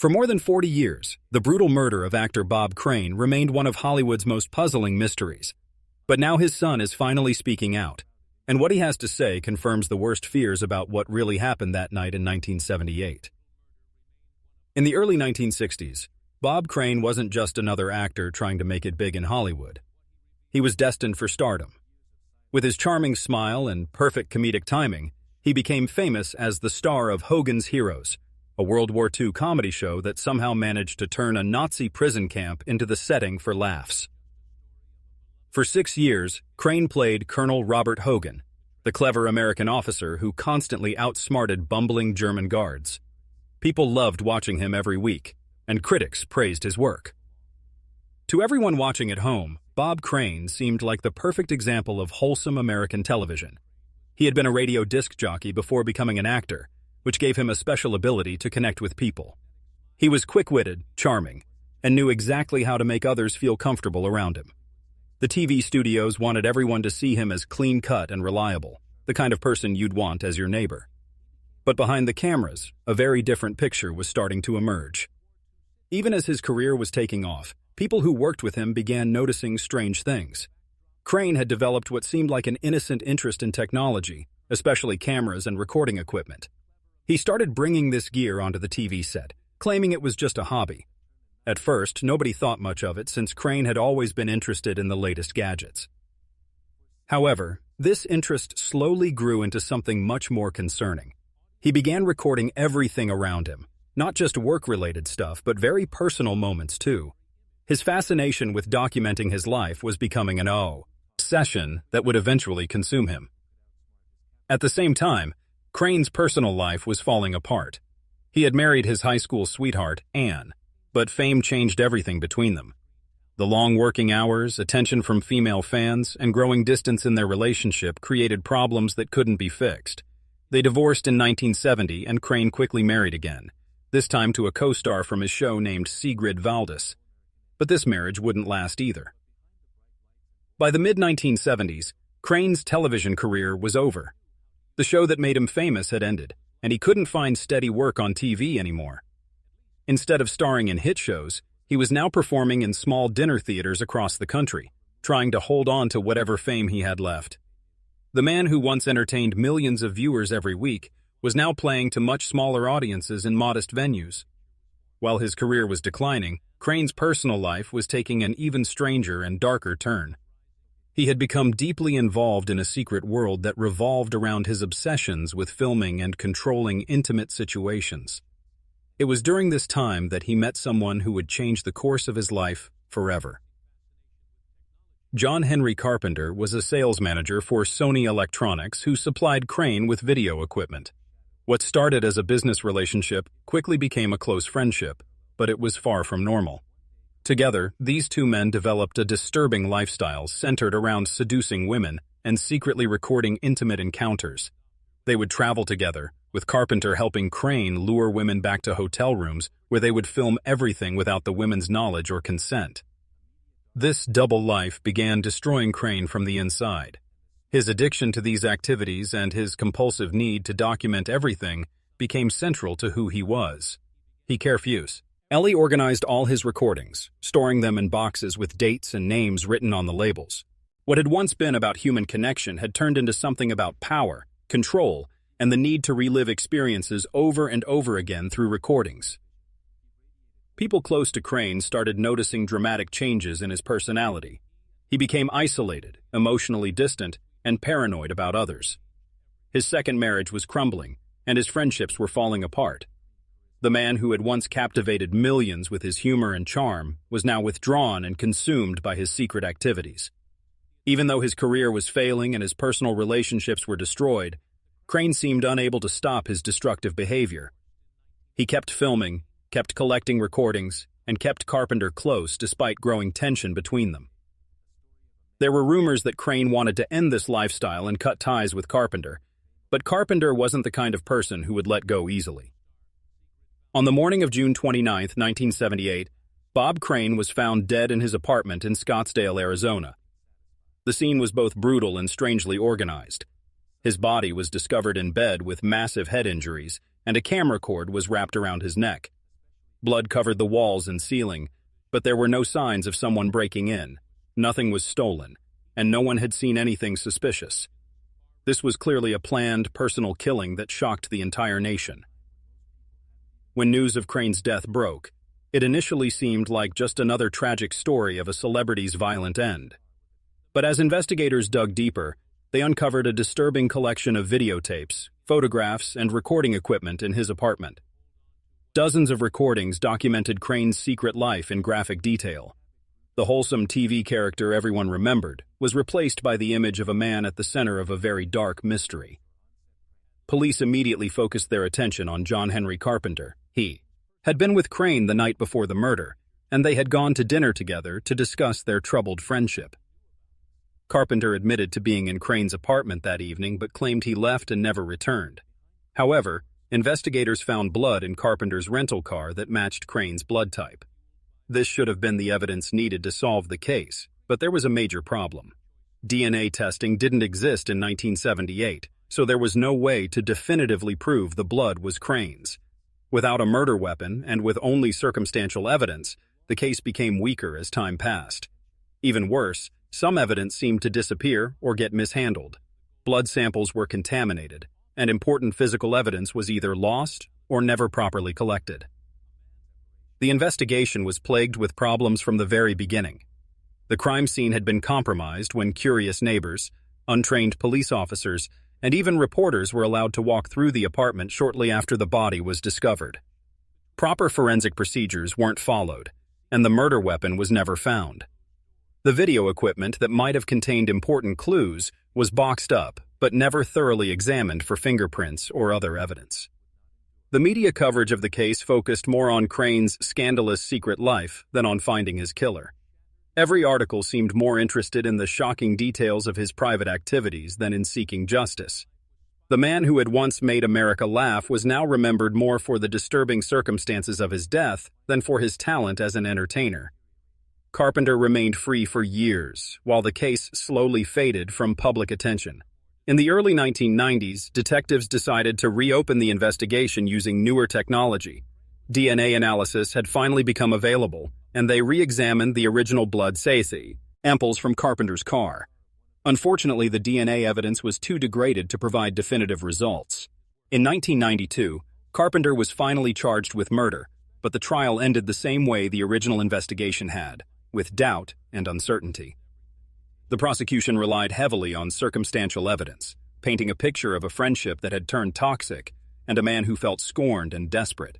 For more than 40 years, the brutal murder of actor Bob Crane remained one of Hollywood's most puzzling mysteries. But now his son is finally speaking out, and what he has to say confirms the worst fears about what really happened that night in 1978. In the early 1960s, Bob Crane wasn't just another actor trying to make it big in Hollywood. He was destined for stardom. With his charming smile and perfect comedic timing, he became famous as the star of Hogan's Heroes, a World War II comedy show that somehow managed to turn a Nazi prison camp into the setting for laughs. For 6 years, Crane played Colonel Robert Hogan, the clever American officer who constantly outsmarted bumbling German guards. People loved watching him every week, and critics praised his work. To everyone watching at home, Bob Crane seemed like the perfect example of wholesome American television. He had been a radio disc jockey before becoming an actor, which gave him a special ability to connect with people. He was quick-witted, charming, and knew exactly how to make others feel comfortable around him. The TV studios wanted everyone to see him as clean-cut and reliable, the kind of person you'd want as your neighbor. But behind the cameras, a very different picture was starting to emerge. Even as his career was taking off, people who worked with him began noticing strange things. Crane had developed what seemed like an innocent interest in technology, especially cameras and recording equipment. He started bringing this gear onto the TV set, claiming it was just a hobby. At first, nobody thought much of it since Crane had always been interested in the latest gadgets. However, this interest slowly grew into something much more concerning. He began recording everything around him, not just work-related stuff, but very personal moments too. His fascination with documenting his life was becoming an obsession that would eventually consume him. At the same time, Crane's personal life was falling apart. He had married his high school sweetheart, Anne, but fame changed everything between them. The long working hours, attention from female fans, and growing distance in their relationship created problems that couldn't be fixed. They divorced in 1970, and Crane quickly married again, this time to a co-star from his show named Sigrid Valdis. But this marriage wouldn't last either. By the mid-1970s, Crane's television career was over. The show that made him famous had ended, and he couldn't find steady work on TV anymore. Instead of starring in hit shows, he was now performing in small dinner theaters across the country, trying to hold on to whatever fame he had left. The man who once entertained millions of viewers every week was now playing to much smaller audiences in modest venues. While his career was declining, Crane's personal life was taking an even stranger and darker turn. He had become deeply involved in a secret world that revolved around his obsessions with filming and controlling intimate situations. It was during this time that he met someone who would change the course of his life forever. John Henry Carpenter was a sales manager for Sony Electronics who supplied Crane with video equipment. What started as a business relationship quickly became a close friendship, but it was far from normal. Together, these two men developed a disturbing lifestyle centered around seducing women and secretly recording intimate encounters. They would travel together, with Carpenter helping Crane lure women back to hotel rooms where they would film everything without the women's knowledge or consent. This double life began destroying Crane from the inside. His addiction to these activities and his compulsive need to document everything became central to who he was. He carefuse. Ellie organized all his recordings, storing them in boxes with dates and names written on the labels. What had once been about human connection had turned into something about power, control, and the need to relive experiences over and over again through recordings. People close to Crane started noticing dramatic changes in his personality. He became isolated, emotionally distant, and paranoid about others. His second marriage was crumbling, and his friendships were falling apart. The man who had once captivated millions with his humor and charm was now withdrawn and consumed by his secret activities. Even though his career was failing and his personal relationships were destroyed, Crane seemed unable to stop his destructive behavior. He kept filming, kept collecting recordings, and kept Carpenter close despite growing tension between them. There were rumors that Crane wanted to end this lifestyle and cut ties with Carpenter, but Carpenter wasn't the kind of person who would let go easily. On the morning of June 29, 1978, Bob Crane was found dead in his apartment in Scottsdale, Arizona. The scene was both brutal and strangely organized. His body was discovered in bed with massive head injuries, and a camera cord was wrapped around his neck. Blood covered the walls and ceiling, but there were no signs of someone breaking in. Nothing was stolen, and no one had seen anything suspicious. This was clearly a planned, personal killing that shocked the entire nation. When news of Crane's death broke, it initially seemed like just another tragic story of a celebrity's violent end. But as investigators dug deeper, they uncovered a disturbing collection of videotapes, photographs, and recording equipment in his apartment. Dozens of recordings documented Crane's secret life in graphic detail. The wholesome TV character everyone remembered was replaced by the image of a man at the center of a very dark mystery. Police immediately focused their attention on John Henry Carpenter. He had been with Crane the night before the murder, and they had gone to dinner together to discuss their troubled friendship. Carpenter admitted to being in Crane's apartment that evening but claimed he left and never returned. However, investigators found blood in Carpenter's rental car that matched Crane's blood type. This should have been the evidence needed to solve the case, but there was a major problem. DNA testing didn't exist in 1978, so there was no way to definitively prove the blood was Crane's. Without a murder weapon and with only circumstantial evidence, the case became weaker as time passed. Even worse, some evidence seemed to disappear or get mishandled. Blood samples were contaminated, and important physical evidence was either lost or never properly collected. The investigation was plagued with problems from the very beginning. The crime scene had been compromised when curious neighbors, untrained police officers, and even reporters were allowed to walk through the apartment shortly after the body was discovered. Proper forensic procedures weren't followed, and the murder weapon was never found. The video equipment that might have contained important clues was boxed up, but never thoroughly examined for fingerprints or other evidence. The media coverage of the case focused more on Crane's scandalous secret life than on finding his killer. Every article seemed more interested in the shocking details of his private activities than in seeking justice. The man who had once made America laugh was now remembered more for the disturbing circumstances of his death than for his talent as an entertainer. Carpenter remained free for years, while the case slowly faded from public attention. In the early 1990s, detectives decided to reopen the investigation using newer technology. DNA analysis had finally become available, and they re-examined the original blood samples from Carpenter's car. Unfortunately, the DNA evidence was too degraded to provide definitive results. In 1992, Carpenter was finally charged with murder, but the trial ended the same way the original investigation had, with doubt and uncertainty. The prosecution relied heavily on circumstantial evidence, painting a picture of a friendship that had turned toxic and a man who felt scorned and desperate.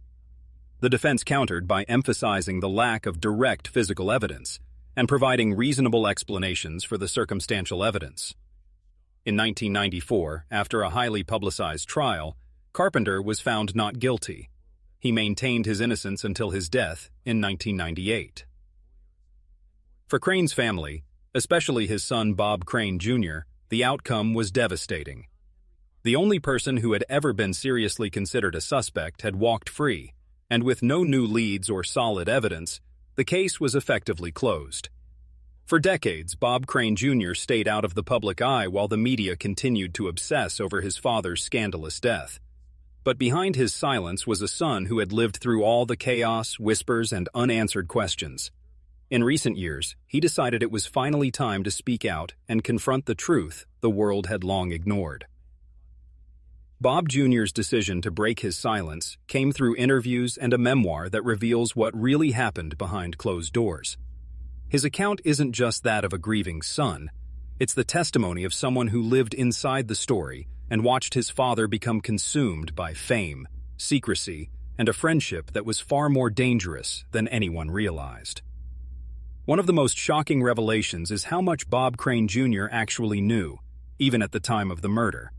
The defense countered by emphasizing the lack of direct physical evidence and providing reasonable explanations for the circumstantial evidence. In 1994, after a highly publicized trial, Carpenter was found not guilty. He maintained his innocence until his death in 1998. For Crane's family, especially his son Bob Crane Jr., the outcome was devastating. The only person who had ever been seriously considered a suspect had walked free, and with no new leads or solid evidence, the case was effectively closed. For decades, Bob Crane Jr. stayed out of the public eye while the media continued to obsess over his father's scandalous death. But behind his silence was a son who had lived through all the chaos, whispers, and unanswered questions. In recent years, he decided it was finally time to speak out and confront the truth the world had long ignored. Bob Jr.'s decision to break his silence came through interviews and a memoir that reveals what really happened behind closed doors. His account isn't just that of a grieving son, it's the testimony of someone who lived inside the story and watched his father become consumed by fame, secrecy, and a friendship that was far more dangerous than anyone realized. One of the most shocking revelations is how much Bob Crane Jr. actually knew, even at the time of the murder.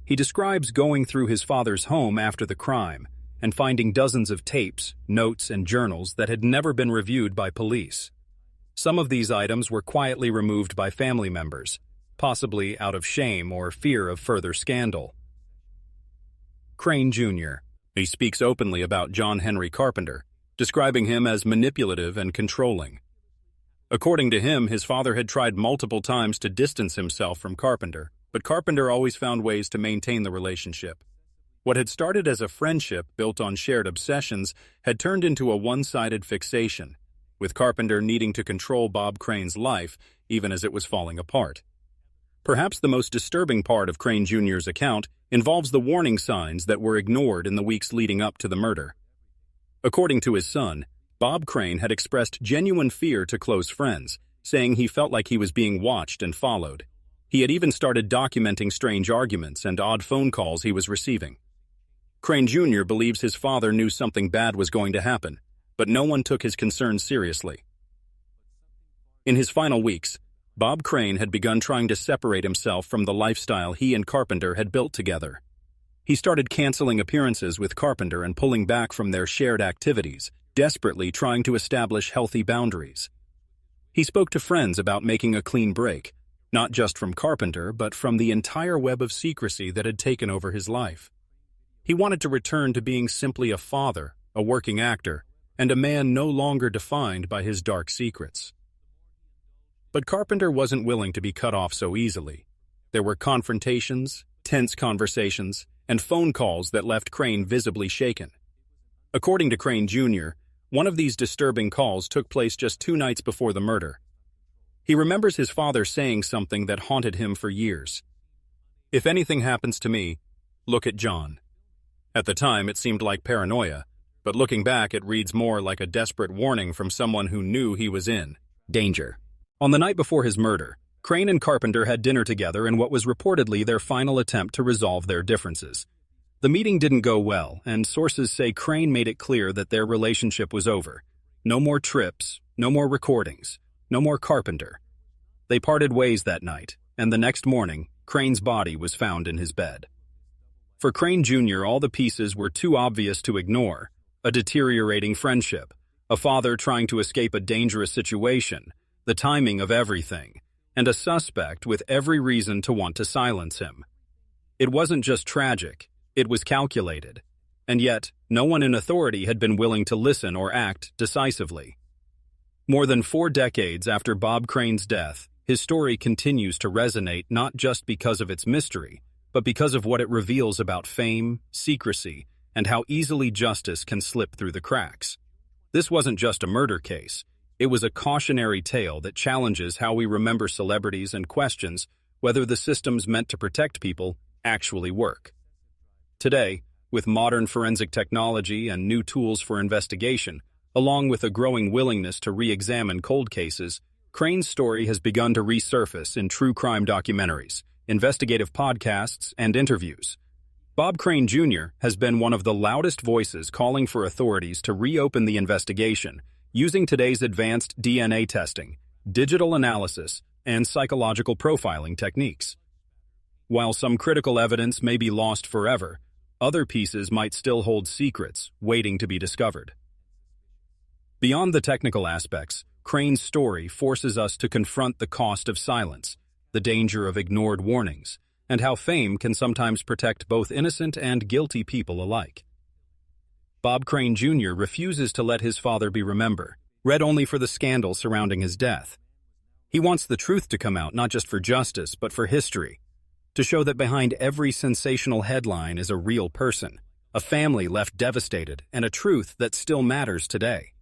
He describes going through his father's home after the crime and finding dozens of tapes, notes, and journals that had never been reviewed by police. Some of these items were quietly removed by family members, possibly out of shame or fear of further scandal. Crane Jr. He speaks openly about John Henry Carpenter, describing him as manipulative and controlling. According to him, his father had tried multiple times to distance himself from Carpenter, but Carpenter always found ways to maintain the relationship. What had started as a friendship built on shared obsessions had turned into a one-sided fixation, with Carpenter needing to control Bob Crane's life even as it was falling apart. Perhaps the most disturbing part of Crane Jr.'s account involves the warning signs that were ignored in the weeks leading up to the murder. According to his son, Bob Crane had expressed genuine fear to close friends, saying he felt like he was being watched and followed. He had even started documenting strange arguments and odd phone calls he was receiving. Crane Jr. believes his father knew something bad was going to happen, but no one took his concerns seriously. In his final weeks, Bob Crane had begun trying to separate himself from the lifestyle he and Carpenter had built together. He started canceling appearances with Carpenter and pulling back from their shared activities, desperately trying to establish healthy boundaries. He spoke to friends about making a clean break, not just from Carpenter, but from the entire web of secrecy that had taken over his life. He wanted to return to being simply a father, a working actor, and a man no longer defined by his dark secrets. But Carpenter wasn't willing to be cut off so easily. There were confrontations, tense conversations, and phone calls that left Crane visibly shaken. According to Crane Jr., one of these disturbing calls took place just 2 nights before the murder. He remembers his father saying something that haunted him for years. "If anything happens to me, look at John." At the time, it seemed like paranoia, but looking back, it reads more like a desperate warning from someone who knew he was in danger. On the night before his murder, Crane and Carpenter had dinner together in what was reportedly their final attempt to resolve their differences. The meeting didn't go well, and sources say Crane made it clear that their relationship was over. No more trips, no more recordings, no more Carpenter. They parted ways that night, and the next morning, Crane's body was found in his bed. For Crane Jr., all the pieces were too obvious to ignore: a deteriorating friendship, a father trying to escape a dangerous situation, the timing of everything, and a suspect with every reason to want to silence him. It wasn't just tragic, it was calculated, and yet no one in authority had been willing to listen or act decisively. More than 4 decades after Bob Crane's death, his story continues to resonate not just because of its mystery, but because of what it reveals about fame, secrecy, and how easily justice can slip through the cracks. This wasn't just a murder case. It was a cautionary tale that challenges how we remember celebrities and questions whether the systems meant to protect people actually work. Today, with modern forensic technology and new tools for investigation, along with a growing willingness to re-examine cold cases, Crane's story has begun to resurface in true crime documentaries, investigative podcasts, and interviews. Bob Crane Jr. has been one of the loudest voices calling for authorities to reopen the investigation, using today's advanced DNA testing, digital analysis, and psychological profiling techniques. While some critical evidence may be lost forever, other pieces might still hold secrets waiting to be discovered. Beyond the technical aspects, Crane's story forces us to confront the cost of silence, the danger of ignored warnings, and how fame can sometimes protect both innocent and guilty people alike. Bob Crane Jr. refuses to let his father be remembered, read only for the scandal surrounding his death. He wants the truth to come out not just for justice, but for history, to show that behind every sensational headline is a real person, a family left devastated, and a truth that still matters today.